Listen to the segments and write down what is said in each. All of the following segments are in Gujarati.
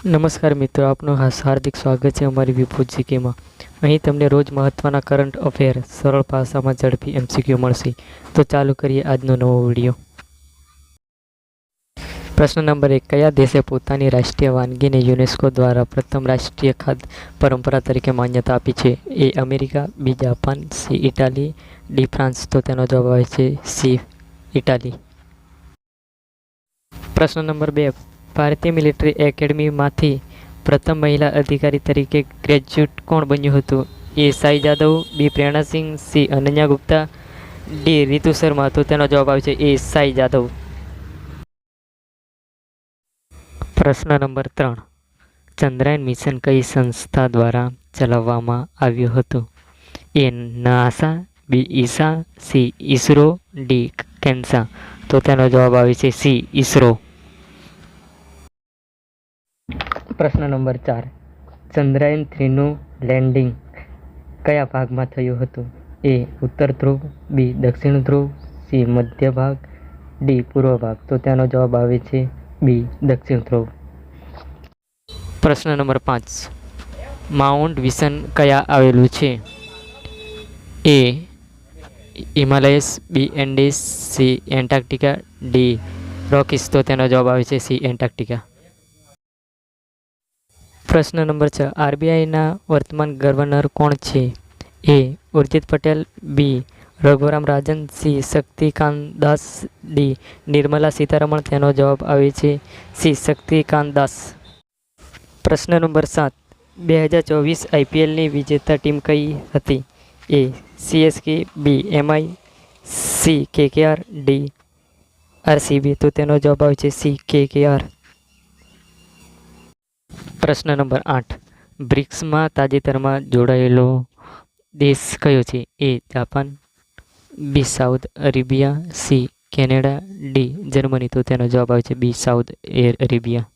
નમસ્કાર મિત્રો, આપનું હાર્દિક સ્વાગત છે અમારી વિભૂત જીકેમાં. અહીં તમને રોજ મહત્ત્વના કરંટ અફેર સરળ ભાષામાં ઝડપી MCQ મળશે. તો ચાલુ કરીએ આજનો નવો વિડીયો. પ્રશ્ન નંબર 1. કયા દેશે પોતાની રાષ્ટ્રીય વાનગીને યુનેસ્કો દ્વારા પ્રથમ રાષ્ટ્રીય ખાદ્ય પરંપરા તરીકે માન્યતા આપી છે? A. America, B. Japan, C. Italy, D. France. તો તેનો જવાબ આવે છે C. ઇટાલી. પ્રશ્ન નંબર 2. ભારતીય મિલિટરી એકેડમીમાંથી પ્રથમ મહિલા અધિકારી તરીકે ગ્રેજ્યુએટ કોણ બન્યું હતું? A. સાઈ જાદવ, B. પ્રેરણા સિંઘ, C. અનન્યા ગુપ્તા, D. રીતુ શર્મા. તો તેનો જવાબ આવે છે A. સાઈ જાદવ. પ્રશ્ન નંબર 3. ચંદ્રયાન મિશન કઈ સંસ્થા દ્વારા ચલાવવામાં આવ્યું હતું? A. NASA, B. ESA, C. ISRO, D. કેન્સા. તો તેનો જવાબ આવે છે C. ઇસરો. પ્રશ્ન નંબર 4. ચંદ્રયાન-3નું લેન્ડિંગ કયા ભાગમાં થયું હતું? A. ઉત્તર ધ્રુવ, B. દક્ષિણ ધ્રુવ, C. મધ્ય ભાગ, D. પૂર્વ ભાગ. તો તેનો જવાબ આવે છે B. દક્ષિણ ધ્રુવ. પ્રશ્ન નંબર 5. માઉન્ટ વિશન ક્યાં આવેલું છે? A. Himalayas, B. એન્ડીઝ, C. Antarctica, D. રોકીઝ. તો તેનો જવાબ આવે છે C. એન્ટાર્કટિકા. પ્રશ્ન નંબર 6. RBIના વર્તમાન ગવર્નર કોણ છે? A. Urjit Patel, B. Raghuram Rajan, C. Shaktikanta Das, D. Nirmala Sitharaman. તેનો જવાબ આવે છે C. શક્તિકાંત દાસ. પ્રશ્ન નંબર 7. 2024 IPLની વિજેતા ટીમ કઈ હતી? A. CSK, B. MI, C. KKR, D. RCB. તો તેનો જવાબ આવે છે C. KKR. પ્રશ્ન નંબર 8. બ્રિક્સમાં તાજેતરમાં જોડાયેલો દેશ કયો છે? A. Japan, B. South Arabia, C. Canada, D. Germany. તો તેનો જવાબ આવે છે B. South Arabia.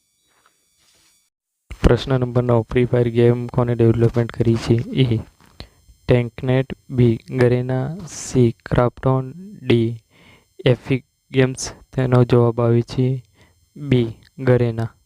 પ્રશ્ન નંબર 9. ફ્રી ફાયર ગેમ કોને ડેવલપમેન્ટ કરી છે? A. ટેન્કનેટ, B. ગરેના, C. ક્રાફ્ટોન, D. EPIC games. તેનો જવાબ આવે છે B. ગરેના.